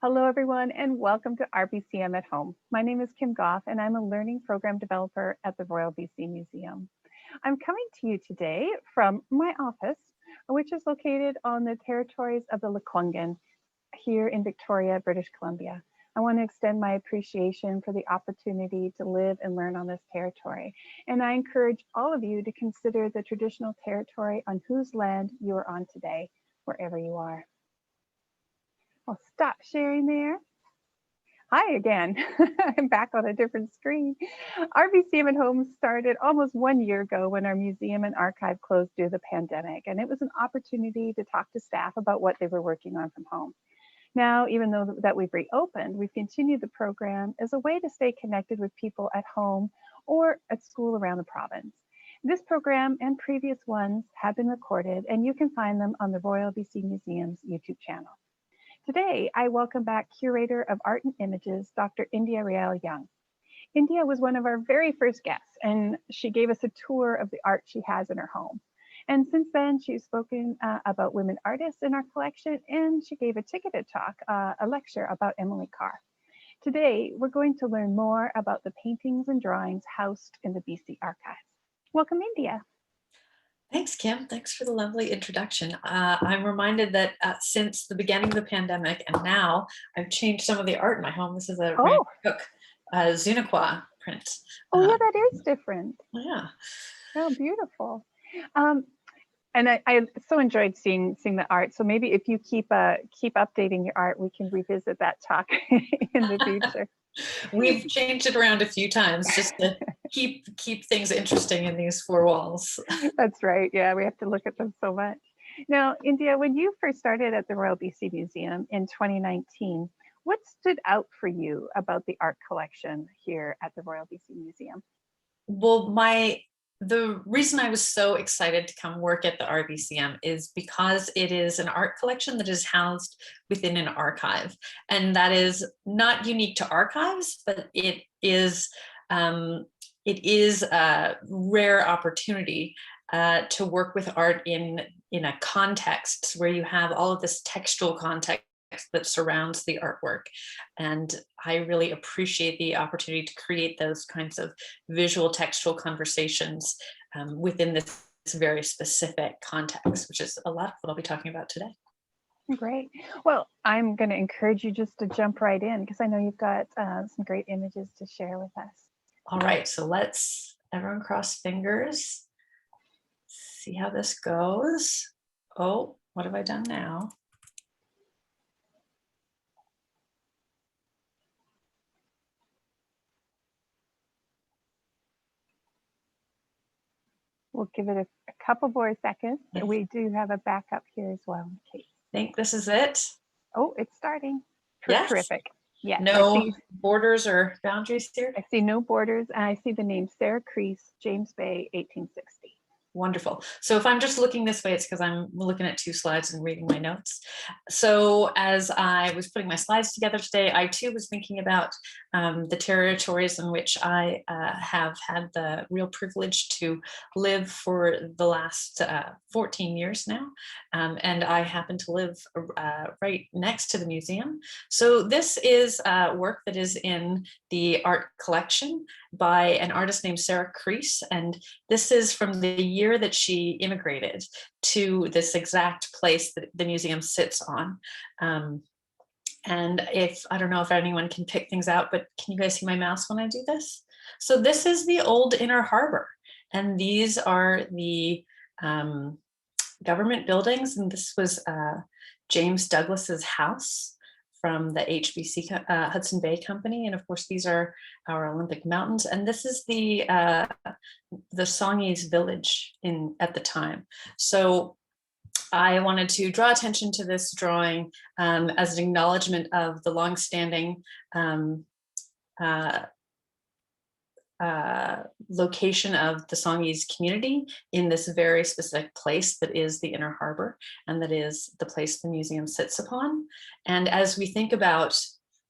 Hello, everyone, and welcome to RBCM at Home. My name is Kim Goff, and I'm a learning program developer at the Royal BC Museum. I'm coming to you today from my office, which is located on the territories of the Lekwungen here in Victoria, British Columbia. I want to extend my appreciation for the opportunity to live and learn on this territory. And I encourage all of you to consider the traditional territory on whose land you are on today, wherever you are. I'll stop sharing there. Hi again. I'm back on a different screen. RBCM at Home started almost 1 year ago when our museum and archive closed due to the pandemic, and it was an opportunity to talk to staff about what they were working on from home. Now, even though that we've reopened, we've continued the program as a way to stay connected with people at home or at school around the province. This program and previous ones have been recorded, and you can find them on the Royal BC Museum's YouTube channel. Today, I welcome back Curator of Art and Images, Dr. Rael Young. India was one of our very first guests, and she gave us a tour of the art she has in her home. And since then, she's spoken about women artists in our collection, and she gave a ticketed talk, a lecture about Emily Carr. Today, we're going to learn more about the paintings and drawings housed in the BC archives. Welcome, India. Thanks, Kim. Thanks for the lovely introduction. I'm reminded that since the beginning of the pandemic and now, I've changed some of the art in my home. This is a Randy Cook Zunaqua print. Oh, yeah, that is different. Yeah. Oh, beautiful. And I so enjoyed seeing the art. So maybe if you keep updating your art, we can revisit that talk in the future. We've changed it around a few times just to keep things interesting in these four walls. That's right. Yeah, we have to look at them so much. Now, India, when you first started at the Royal BC Museum in 2019, what stood out for you about the art collection here at the Royal BC Museum? Well, the reason I was so excited to come work at the RBCM is because it is an art collection that is housed within an archive. And that is not unique to archives, but it is a rare opportunity to work with art in a context where you have all of this textual context that surrounds the artwork. And I really appreciate the opportunity to create those kinds of visual textual conversations within this very specific context, which is a lot of what I'll be talking about today. Great. Well, I'm going to encourage you just to jump right in because I know you've got some great images to share with us. All right, so let's everyone cross fingers. See how this goes. Oh, what have I done now? We'll give it a couple more seconds. Yes. We do have a backup here as well. Okay. I think this is it. Oh, it's starting. Yes. Terrific. Yeah. No borders or boundaries here? I see no borders. And I see the name Sarah Crease, James Bay, 1860. Wonderful. So if I'm just looking this way, it's because I'm looking at two slides and reading my notes. So as I was putting my slides together today, I too was thinking about the territories in which I have had the real privilege to live for the last 14 years now. And I happen to live right next to the museum. So this is work that is in the art collection by an artist named Sarah Crease. And this is from the year that she immigrated to this exact place that the museum sits on. And I don't know if anyone can pick things out, but can you guys see my mouse when I do this? So this is the old Inner Harbor. And these are the government buildings. And this was James Douglas's house from the HBC Hudson Bay Company. And of course, these are our Olympic Mountains. And this is the Songhees village at the time. So I wanted to draw attention to this drawing as an acknowledgement of the longstanding location of the Songhees community in this very specific place that is the Inner Harbor, and that is the place the museum sits upon. And as we think about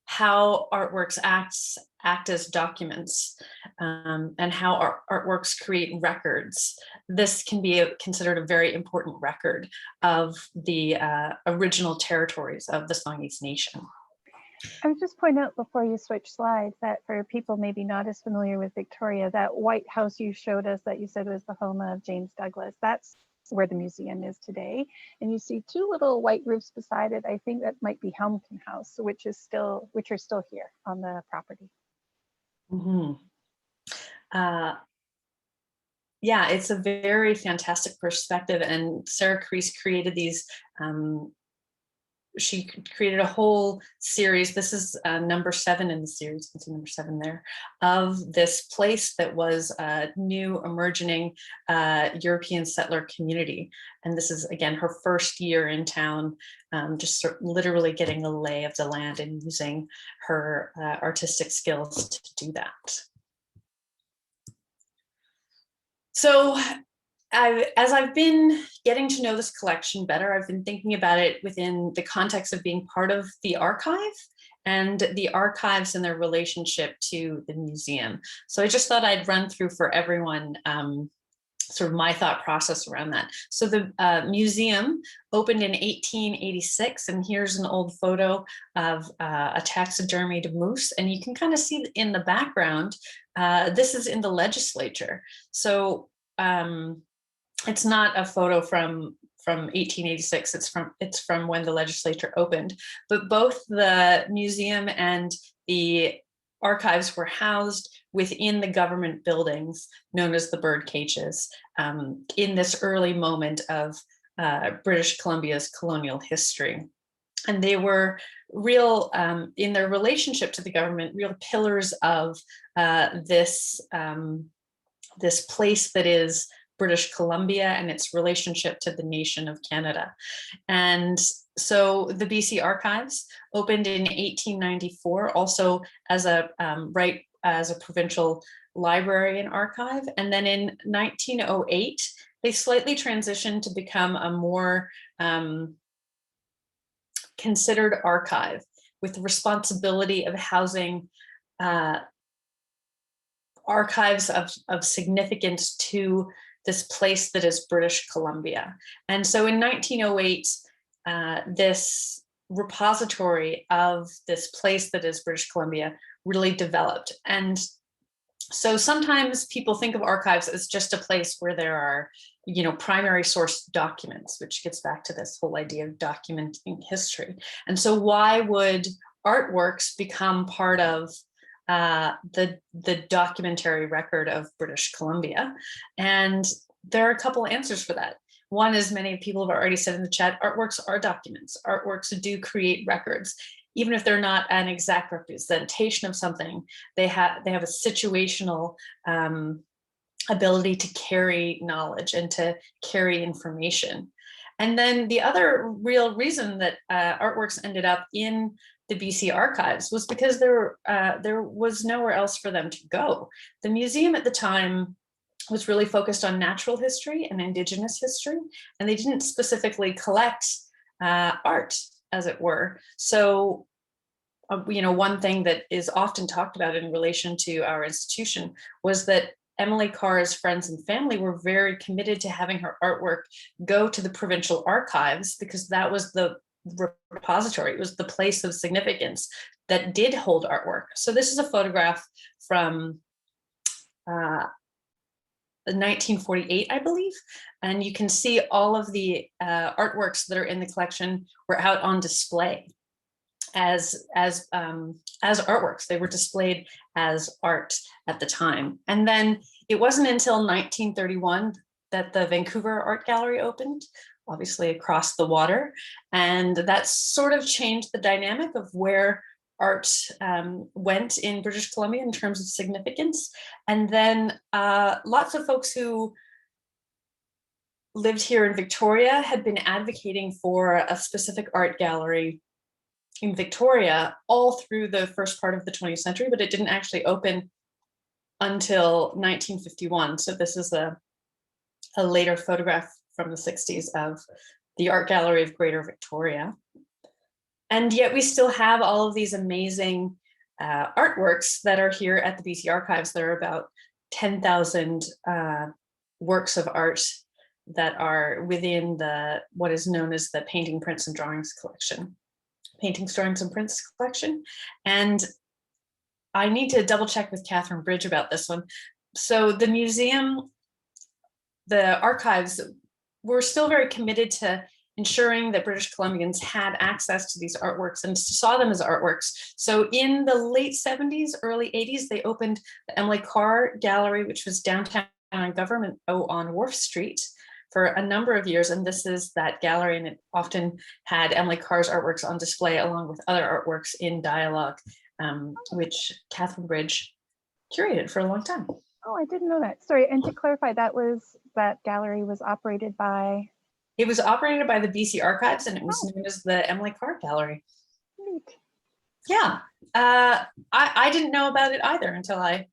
how artworks act as documents and how artworks create records, this can be considered a very important record of the original territories of the Songhees Nation. I would just point out before you switch slides that for people maybe not as familiar with Victoria, that white house you showed us that you said was the home of James Douglas, that's where the museum is today. And you see two little white roofs beside it. I think that might be Helmton House, which are still here on the property. Mm-hmm. Yeah, it's a very fantastic perspective. And Sarah Crease created these, she created a whole series. This is number 7 in the series, you can see number 7 there, of this place that was a new emerging European settler community. And this is, again, her first year in town, just sort of literally getting a lay of the land and using her artistic skills to do that. So as I've been getting to know this collection better, I've been thinking about it within the context of being part of the archive and the archives and their relationship to the museum. So I just thought I'd run through for everyone sort of my thought process around that. So the museum opened in 1886, and here's an old photo of a taxidermied moose, and you can kind of see in the background, this is in the legislature. So it's not a photo from 1886, it's from when the legislature opened, but both the museum and the archives were housed within the government buildings known as the bird cages in this early moment of British Columbia's colonial history. And they were real, in their relationship to the government, real pillars of this place that is British Columbia and its relationship to the nation of Canada. And so the BC Archives opened in 1894, also as a provincial library and archive. And then in 1908, they slightly transitioned to become a more considered archive with the responsibility of housing archives of significance to this place that is British Columbia. And so in 1908, this repository of this place that is British Columbia really developed. And so sometimes people think of archives as just a place where there are, primary source documents, which gets back to this whole idea of documenting history. And so why would artworks become part of the documentary record of British Columbia? And there are a couple of answers for that. One, as many people have already said in the chat, artworks are documents. Artworks do create records. Even if they're not an exact representation of something, they have a situational ability to carry knowledge and to carry information. And then the other real reason that artworks ended up in the BC Archives was because there was nowhere else for them to go. The museum at the time was really focused on natural history and Indigenous history, and they didn't specifically collect art, as it were. So, one thing that is often talked about in relation to our institution was that Emily Carr's friends and family were very committed to having her artwork go to the provincial archives, because that was the repository, it was the place of significance that did hold artwork. So this is a photograph from 1948, I believe, and you can see all of the artworks that are in the collection were out on display as artworks. They were displayed as art at the time. And then it wasn't until 1931 that the Vancouver Art Gallery opened, obviously across the water, and that sort of changed the dynamic of where art went in British Columbia in terms of significance. And then lots of folks who lived here in Victoria had been advocating for a specific art gallery in Victoria all through the first part of the 20th century, but it didn't actually open until 1951. So this is a later photograph from the 60s of the Art Gallery of Greater Victoria. And yet we still have all of these amazing artworks that are here at the BC Archives. There are about 10,000 works of art that are within what is known as the Painting, Prints, and Drawings collection. paintings, drawings, and prints collection. And I need to double check with Catherine Bridge about this one. So the museum, the archives, were still very committed to ensuring that British Columbians had access to these artworks and saw them as artworks. So in the late 70s, early 80s, they opened the Emily Carr Gallery, which was downtown on Government on Wharf Street for a number of years. And this is that gallery, and it often had Emily Carr's artworks on display along with other artworks in dialogue, which Catherine Bridge curated for a long time. Oh, I didn't know that. Sorry, and to clarify, that gallery was operated by? It was operated by the BC Archives, and it was known as the Emily Carr Gallery. Neat. Yeah, I didn't know about it either until I,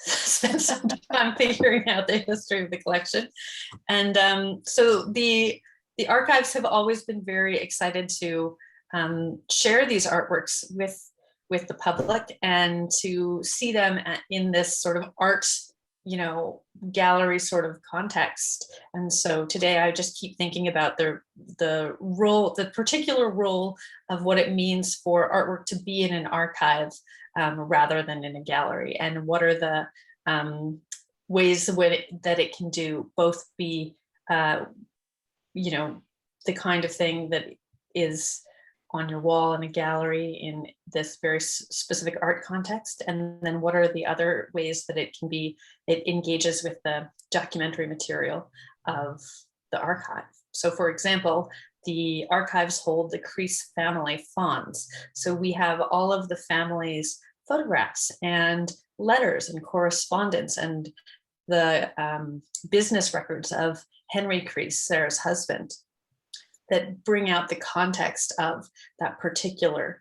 spent some time figuring out the history of the collection. And so the archives have always been very excited to share these artworks with the public and to see them in this sort of art, gallery sort of context. And so today I just keep thinking about the role, the particular role of what it means for artwork to be in an archive rather than in a gallery, and what are the ways that it can do both be, the kind of thing that is on your wall in a gallery in this very specific art context, and then what are the other ways that it engages with the documentary material of the archive. So for example, the archives hold the Crease family fonds. So we have all of the family's photographs and letters and correspondence and the business records of Henry Crease, Sarah's husband, that bring out the context of that particular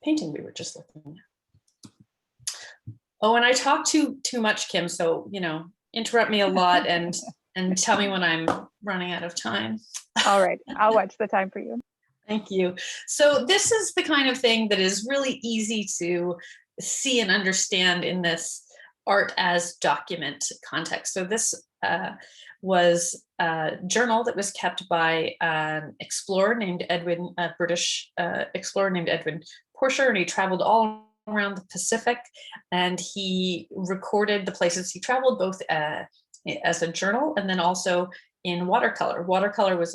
painting we were just looking at. Oh, and I talk too much, Kim, so, interrupt me a lot and tell me when I'm running out of time. All right, I'll watch the time for you. Thank you. So this is the kind of thing that is really easy to see and understand in this art as document context. So this was a journal that was kept by an explorer named Edwin, a British explorer named Edwin Porscher, and he traveled all around the Pacific, and he recorded the places he traveled, both as a journal and then also in watercolor. Watercolor was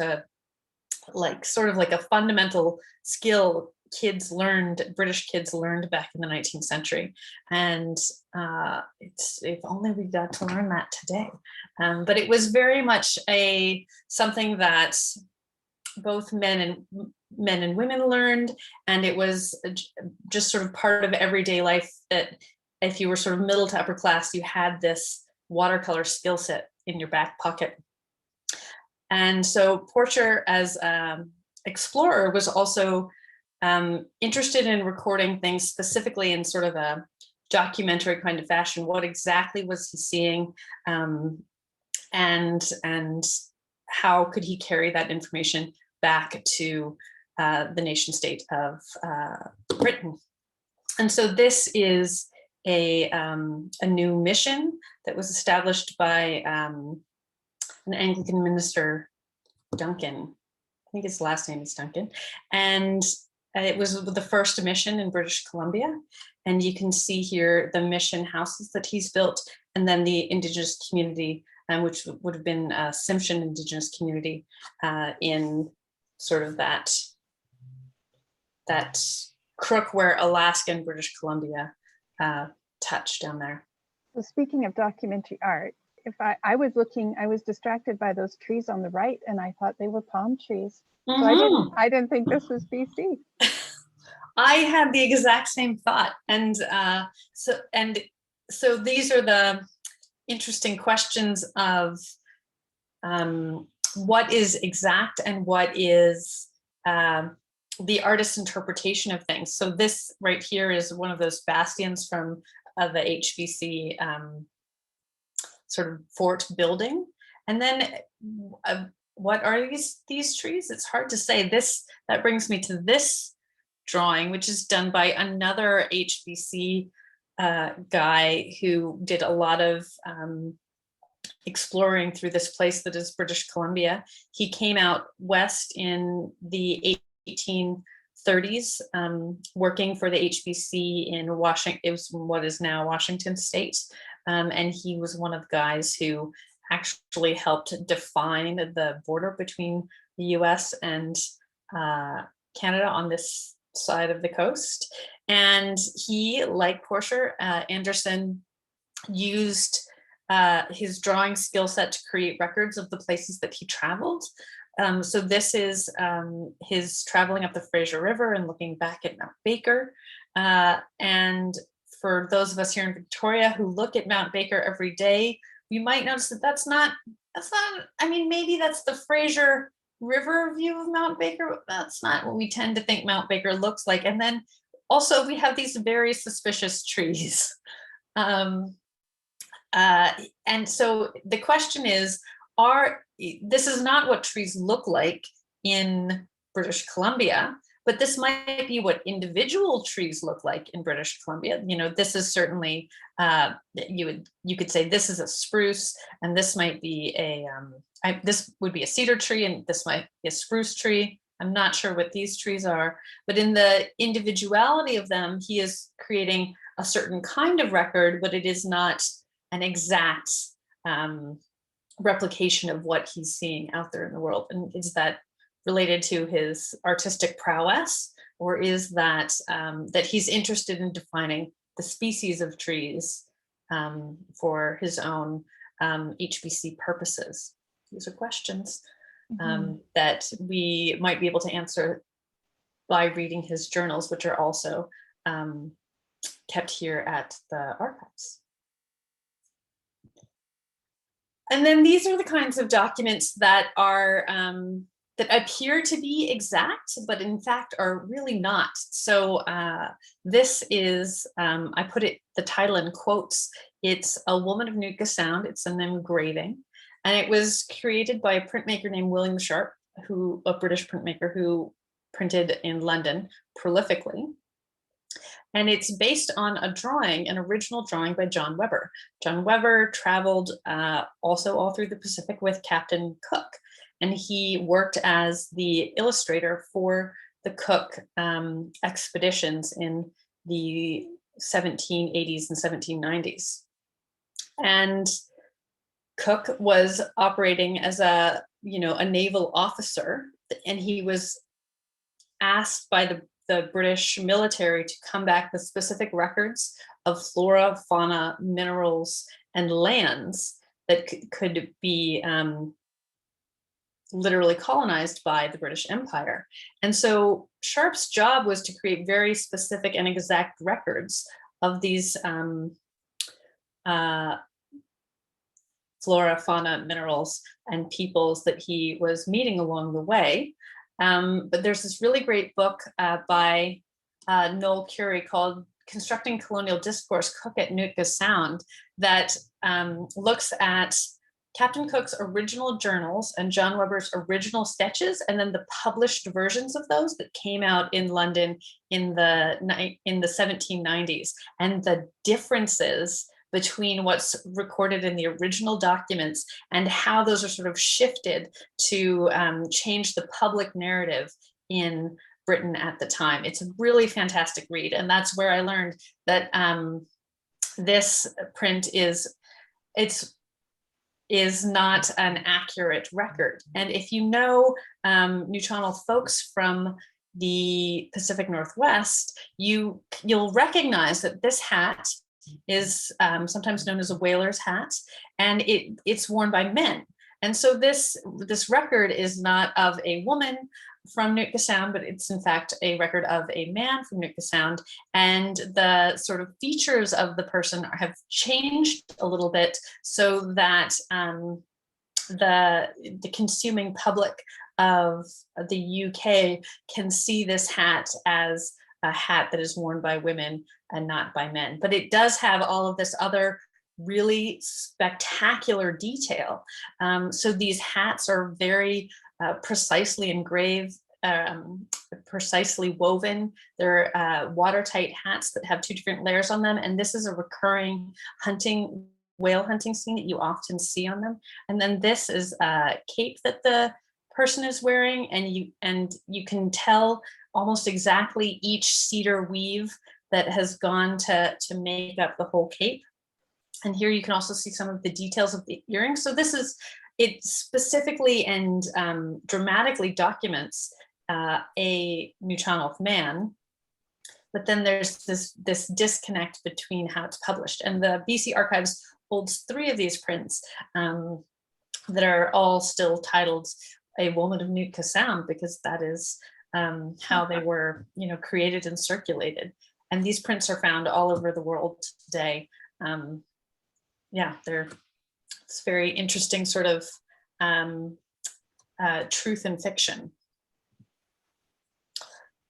sort of like a fundamental skill British kids learned back in the 19th century. And if only we got to learn that today. But it was very much something that both men and women learned. And it was just sort of part of everyday life, that if you were sort of middle to upper class, you had this watercolor skill set in your back pocket. And so Porscher, as explorer, was also interested in recording things specifically in sort of a documentary kind of fashion. What exactly was he seeing, and how could he carry that information back to the nation state of Britain? And so this is a new mission that was established by an Anglican minister, Duncan. I think his last name is Duncan, and it was the first mission in British Columbia. And you can see here the mission houses that he's built, and then the Indigenous community, which would have been Tsimshian Indigenous community in sort of that crook where Alaska and British Columbia touch down there. So speaking of documentary art, if I was distracted by those trees on the right, and I thought they were palm trees. So I didn't think this was BC. I had the exact same thought, and so these are the interesting questions of what is exact and what is the artist's interpretation of things. So this right here is one of those bastions from the HBC sort of fort building, and then what are these trees? It's hard to say. That brings me to this drawing, which is done by another HBC guy who did a lot of exploring through this place that is British Columbia. He came out west in the 1830s, working for the HBC in Washington. It was what is now Washington State. And he was one of the guys who actually helped define the border between the US and Canada on this side of the coast. And he, like Porscher, Anderson used his drawing skill set to create records of the places that he traveled. So this is his traveling up the Fraser River and looking back at Mount Baker. And for those of us here in Victoria who look at Mount Baker every day, you might notice that that's not, I mean, maybe that's the Fraser River view of Mount Baker, but that's not what we tend to think Mount Baker looks like. And then also we have these very suspicious trees. And so the question is, this is not what trees look like in British Columbia, but this might be what individual trees look like in British Columbia. You know, this is certainly, you could say this is a spruce, and this might be this would be a cedar tree, and this might be a spruce tree. I'm not sure what these trees are, but in the individuality of them, he is creating a certain kind of record, but it is not an exact replication of what he's seeing out there in the world. And is that related to his artistic prowess, or is that that he's interested in defining the species of trees for his own HBC purposes? These are questions that we might be able to answer by reading his journals, which are also kept here at the archives. And then these are the kinds of documents that are that appear to be exact, but in fact are really not. So this is, I put the title in quotes. It's A Woman of Nootka Sound. It's an engraving, and it was created by a printmaker named William Sharp, a British printmaker who printed in London prolifically. And it's based on an original drawing by John Webber. John Webber traveled also all through the Pacific with Captain Cook, and he worked as the illustrator for the Cook expeditions in the 1780s and 1790s. And Cook was operating as a naval officer, and he was asked by the British military to come back with specific records of flora, fauna, minerals, and lands that could be literally colonized by the British Empire. And so Sharp's job was to create very specific and exact records of these flora, fauna, minerals, and peoples that he was meeting along the way. But there's this really great book by Noel Currie called Constructing Colonial Discourse, Cook at Nootka Sound, that looks at Captain Cook's original journals and John Webber's original sketches, and then the published versions of those that came out in London in the 1790s, and the differences between what's recorded in the original documents and how those are sort of shifted to change the public narrative in Britain at the time. It's a really fantastic read. And that's where I learned that this print is not an accurate record. And if you know Newtonal folks from the Pacific Northwest, you'll recognize that this hat is sometimes known as a whaler's hat, and it's worn by men. And so this record is not of a woman from Nootka Sound, but it's in fact a record of a man from Nootka Sound. And the sort of features of the person have changed a little bit so that the consuming public of the UK can see this hat as a hat that is worn by women and not by men. But it does have all of this other really spectacular detail. So these hats are very precisely engraved, precisely woven. They're watertight hats that have two different layers on them. And this is a recurring whale hunting scene that you often see on them. And then this is a cape that the person is wearing, and you can tell almost exactly each cedar weave that has gone to make up the whole cape. And here you can also see some of the details of the earrings. So it specifically and dramatically documents a Nuu-chah-nulth man, but then there's this disconnect between how it's published. And the BC Archives holds 3 of these prints that are all still titled A Woman of Nuu-chah-nulth, because that is how they were, created and circulated. And these prints are found all over the world today. It's very interesting sort of truth and fiction.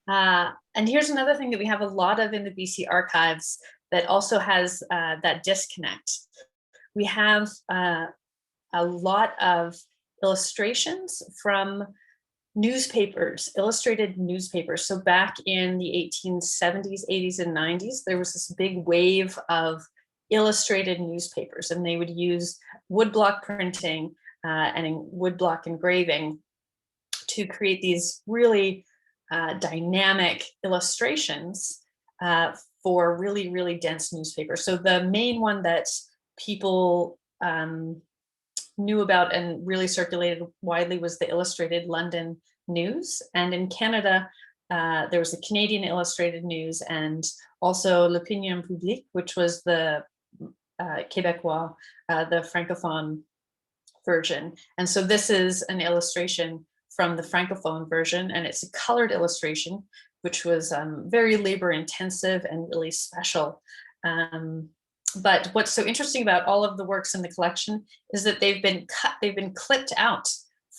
And here's another thing that we have a lot of in the BC Archives that also has that disconnect. We have a lot of illustrations from newspapers, illustrated newspapers. So back in the 1870s, 80s, and 90s, there was this big wave of illustrated newspapers, and they would use woodblock printing and woodblock engraving to create these really dynamic illustrations for really, really dense newspapers. So the main one that people knew about and really circulated widely was the Illustrated London News. And in Canada, there was the Canadian Illustrated News, and also L'Opinion Publique, which was the Québécois, the Francophone version. And so this is an illustration from the Francophone version, and it's a colored illustration, which was very labor intensive and really special. But what's so interesting about all of the works in the collection is that they've been clipped out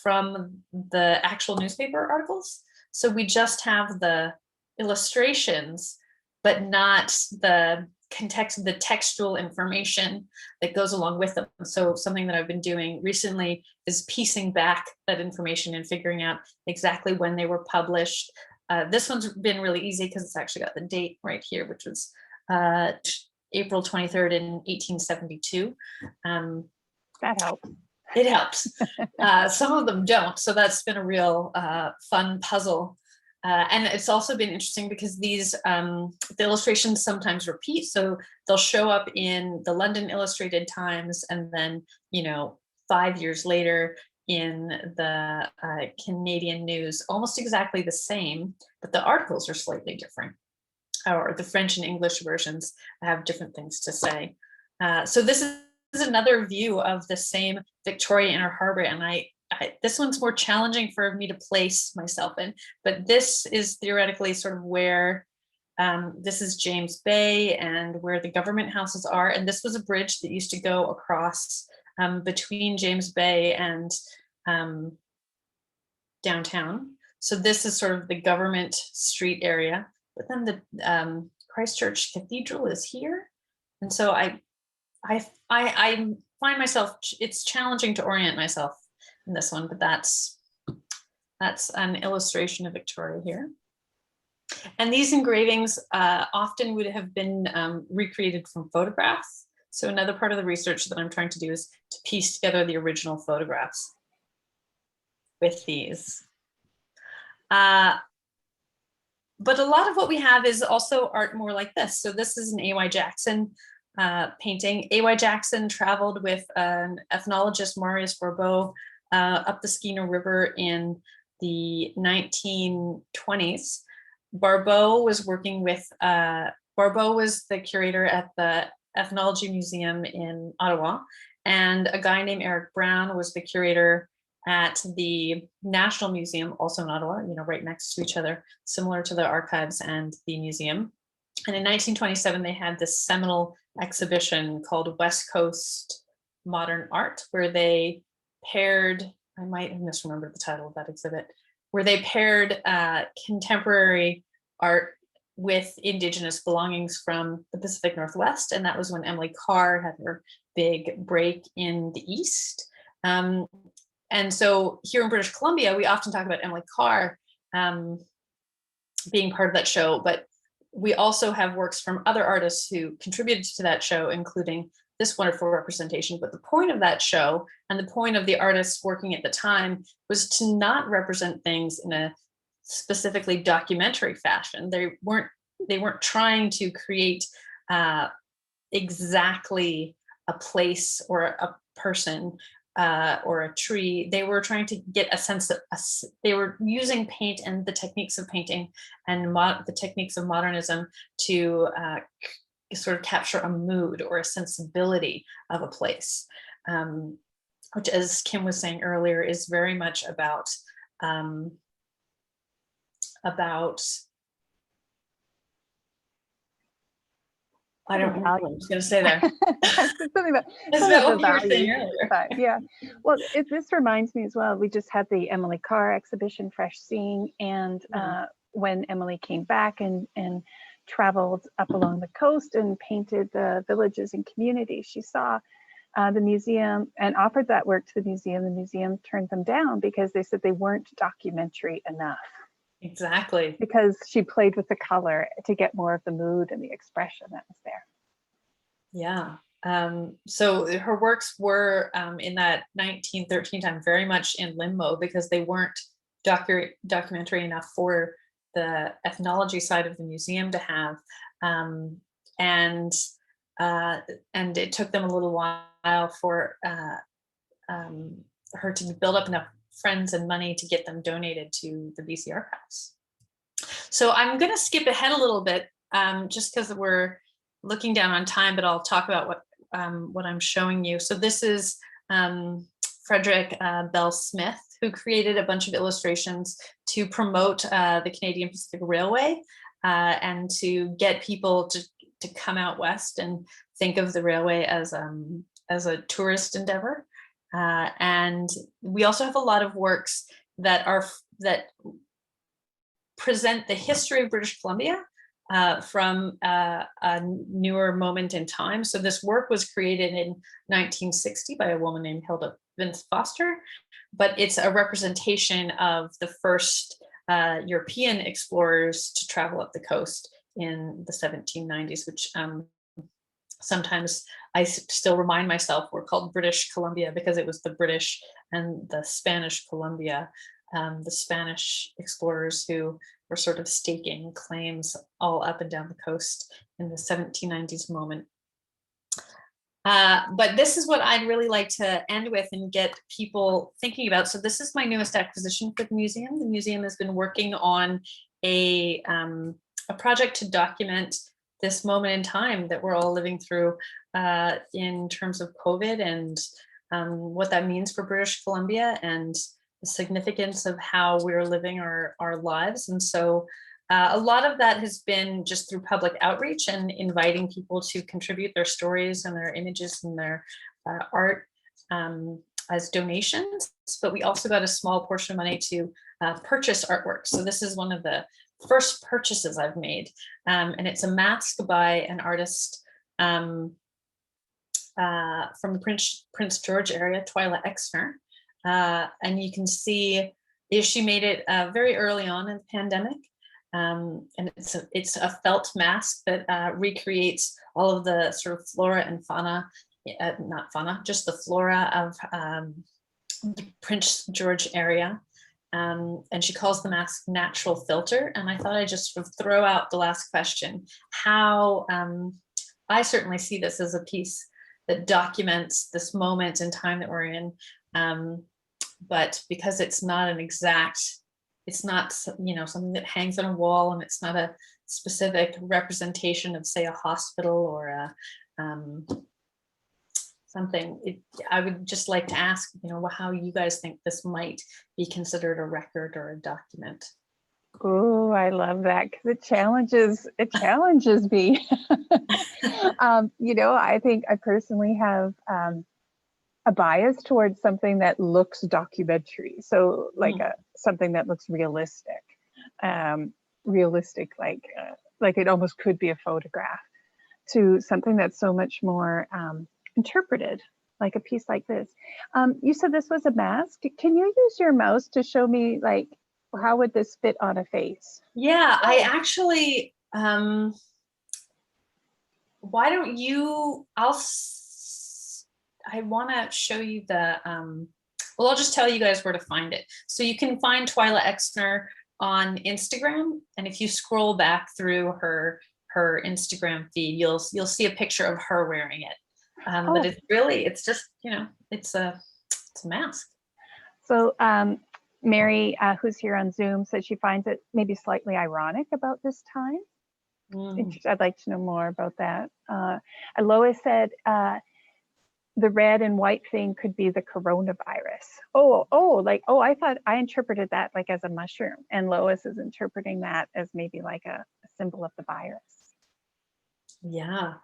from the actual newspaper articles. So we just have the illustrations, but not the context, the textual information that goes along with them. So something that I've been doing recently is piecing back that information and figuring out exactly when they were published. This one's been really easy because it's actually got the date right here, which was April 23rd in 1872. That helps. It helps. Some of them don't. So that's been a real fun puzzle. And it's also been interesting because these the illustrations sometimes repeat. So they'll show up in the London Illustrated Times, and then, 5 years later in the Canadian News, almost exactly the same, but the articles are slightly different. Or the French and English versions have different things to say. So this is another view of the same Victoria Inner Harbor, and this one's more challenging for me to place myself in, but this is theoretically sort of where this is James Bay and where the government houses are, and this was a bridge that used to go across between James Bay and downtown. So this is sort of the government street area. But then the Christchurch Cathedral is here, and so I find myself, it's challenging to orient myself in this one. But that's an illustration of Victoria here, and these engravings often would have been recreated from photographs. So another part of the research that I'm trying to do is to piece together the original photographs with these. But a lot of what we have is also art more like this. So this is an A.Y. Jackson painting. A.Y. Jackson traveled with an ethnologist, Marius Barbeau, up the Skeena River in the 1920s. Barbeau was working with, Barbeau was the curator at the Ethnology Museum in Ottawa, and a guy named Eric Brown was the curator at the National Museum, also in Ottawa, right next to each other, similar to the archives and the museum. And in 1927, they had this seminal exhibition called West Coast Modern Art, where they paired, I might have misremembered the title of that exhibit, where they paired contemporary art with Indigenous belongings from the Pacific Northwest. And that was when Emily Carr had her big break in the East. And so here in British Columbia, we often talk about Emily Carr being part of that show, but we also have works from other artists who contributed to that show, including this wonderful representation. But the point of that show and the point of the artists working at the time was to not represent things in a specifically documentary fashion. They weren't trying to create exactly a place or a person or a tree. They were trying to get a sense of they were using paint and the techniques of painting and the techniques of modernism to sort of capture a mood or a sensibility of a place, which, as Kim was saying earlier, is very much about I don't know what I was going to say there. Something about what you were saying values, earlier. but yeah. Well, this reminds me as well. We just had the Emily Carr exhibition, Fresh Seeing, and when Emily came back and traveled up along the coast and painted the villages and communities, she saw the museum and offered that work to the museum. The museum turned them down because they said they weren't documentary enough. Exactly. Because she played with the color to get more of the mood and the expression that was there. Yeah. So her works were in that 1913 time very much in limbo because they weren't documentary enough for the ethnology side of the museum to have. And it took them a little while for her to build up enough friends and money to get them donated to the BC Archives. So I'm going to skip ahead a little bit just because we're looking down on time, but I'll talk about what I'm showing you. So this is Frederick Bell Smith, who created a bunch of illustrations to promote the Canadian Pacific Railway and to get people to come out west and think of the railway as a tourist endeavor. And we also have a lot of works that present the history of British Columbia from a newer moment in time. So this work was created in 1960 by a woman named Hilda Vince Foster, but it's a representation of the first European explorers to travel up the coast in the 1790s, which sometimes I still remind myself were called British Columbia because it was the British and the Spanish Columbia, the Spanish explorers who were sort of staking claims all up and down the coast in the 1790s moment. But this is what I'd really like to end with and get people thinking about. So this is my newest acquisition for the museum. The museum has been working on a project to document this moment in time that we're all living through in terms of COVID and what that means for British Columbia and the significance of how we're living our lives. And so a lot of that has been just through public outreach and inviting people to contribute their stories and their images and their art as donations. But we also got a small portion of money to purchase artwork. So this is one of the first purchases I've made. And it's a mask by an artist from the Prince George area, Twyla Exner. And you can see she made it very early on in the pandemic. And it's a felt mask that recreates all of the sort of flora and fauna, not fauna, just the flora of the Prince George area. And she calls the mask Natural Filter. And I thought I'd just sort of throw out the last question, how I certainly see this as a piece that documents this moment in time that we're in. But because it's not an exact, it's not, something that hangs on a wall, and it's not a specific representation of, say, a hospital or a something. I would just like to ask, how you guys think this might be considered a record or a document. Oh, I love that because it challenges me. I think I personally have a bias towards something that looks documentary. So like something that looks realistic, like it almost could be a photograph, to something that's so much more interpreted, like a piece like this. You said this was a mask. Can you use your mouse to show me, like, how would this fit on a face? Yeah, I actually, why don't you, I'll I want to show you the, well, I'll just tell you guys where to find it. So you can find Twyla Exner on Instagram. And if you scroll back through her Instagram feed, you'll see a picture of her wearing it. But it's really, it's just, you know, it's a mask. So Mary, who's here on Zoom, said she finds it maybe slightly ironic about this time. I'd like to know more about that. Lois said the red and white thing could be the coronavirus. I thought I interpreted that like as a mushroom, and Lois is interpreting that as maybe like a symbol of the virus. Yeah.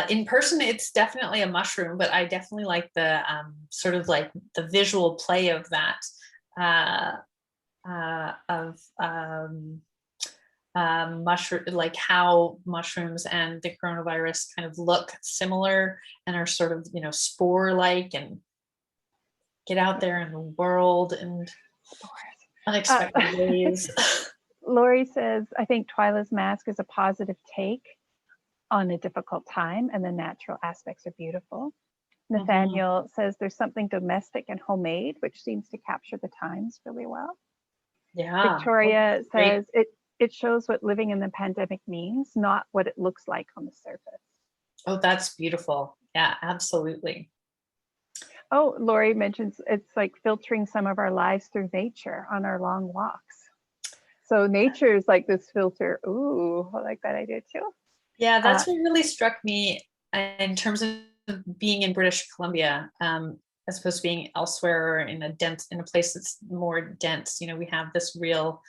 In person, it's definitely a mushroom, but I definitely like the sort of like the visual play of that, mushroom, like how mushrooms and the coronavirus kind of look similar and are sort of, you know, spore-like and get out there in the world and unexpected ways. Lori says, I think Twyla's mask is a positive take on a difficult time, and the natural aspects are beautiful. Nathaniel says there's something domestic and homemade, which seems to capture the times really well. Yeah. Victoria says it shows what living in the pandemic means, not what it looks like on the surface. Oh, that's beautiful. Yeah, absolutely. Oh, Lori mentions it's like filtering some of our lives through nature on our long walks. So nature is like this filter. Ooh, I like that idea too. Yeah, that's what really struck me in terms of being in British Columbia, as opposed to being elsewhere or in a place that's more dense. You know, we have this real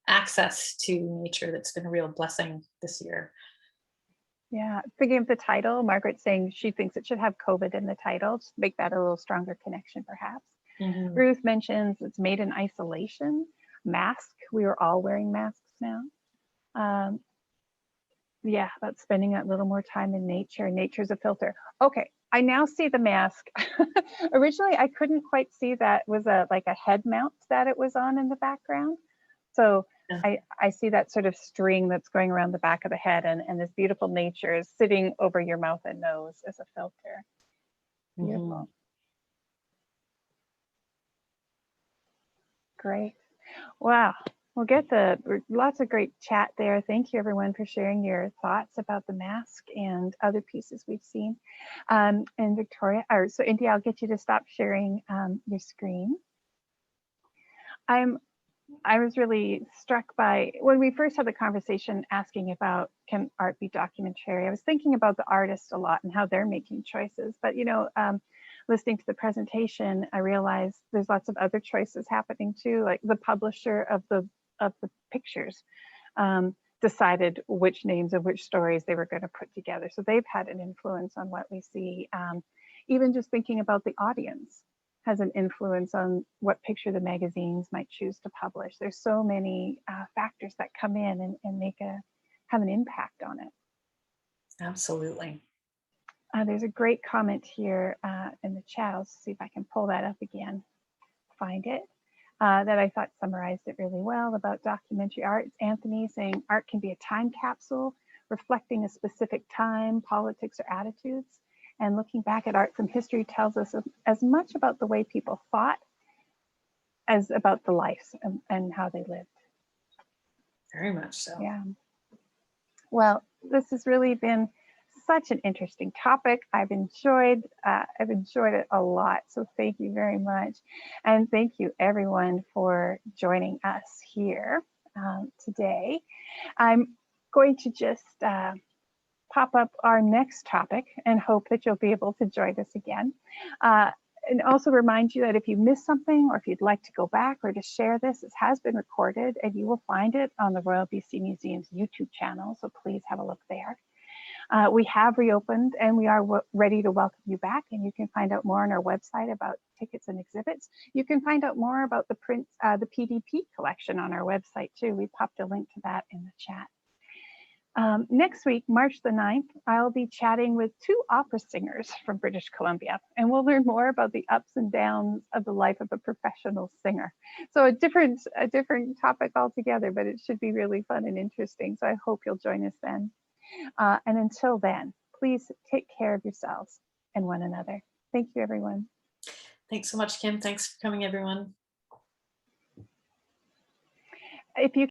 access to nature that's been a real blessing this year. Yeah, thinking of the title, Margaret's saying she thinks it should have COVID in the title, just make that a little stronger connection perhaps. Ruth mentions it's made in isolation. Mask, we are all wearing masks now. Yeah, about spending a little more time in nature. Nature's a filter. Okay, I now see the mask. Originally, I couldn't quite see that was like a head mount that it was on in the background. So yeah. I see that sort of string that's going around the back of the head, and this beautiful nature is sitting over your mouth and nose as a filter. Beautiful. Great. Wow. We'll get lots of great chat there. Thank you everyone for sharing your thoughts about the mask and other pieces we've seen. And Victoria, so India, I'll get you to stop sharing your screen. I was really struck by, when we first had the conversation asking about can art be documentary, I was thinking about the artists a lot and how they're making choices. But you know, listening to the presentation, I realized there's lots of other choices happening too, like the publisher of the pictures decided which names and which stories they were going to put together. So they've had an influence on what we see. Even just thinking about the audience has an influence on what picture the magazines might choose to publish. There's so many factors that come in and have an impact on it. Absolutely. There's a great comment here in the chat. I'll see if I can pull that up again, find it. That I thought summarized it really well about documentary art. It's Anthony saying art can be a time capsule reflecting a specific time, politics, or attitudes. And looking back at art from history tells us as much about the way people thought as about the lives and how they lived. Very much so. Yeah. Well, this has really been such an interesting topic. I've enjoyed it a lot. So thank you very much. And thank you everyone for joining us here today. I'm going to just pop up our next topic and hope that you'll be able to join us again. And also remind you that if you missed something or if you'd like to go back or to share this has been recorded and you will find it on the Royal BC Museum's YouTube channel. So please have a look there. We have reopened and we are ready to welcome you back, and you can find out more on our website about tickets and exhibits. You can find out more about the prints, the PDP collection on our website too. We popped a link to that in the chat. Next week, March the 9th, I'll be chatting with two opera singers from British Columbia, and we'll learn more about the ups and downs of the life of a professional singer. So a different topic altogether, but it should be really fun and interesting. So I hope you'll join us then. And until then, please take care of yourselves. and one another. Thank you, everyone. Thanks so much, Kim. Thanks for coming, everyone. If you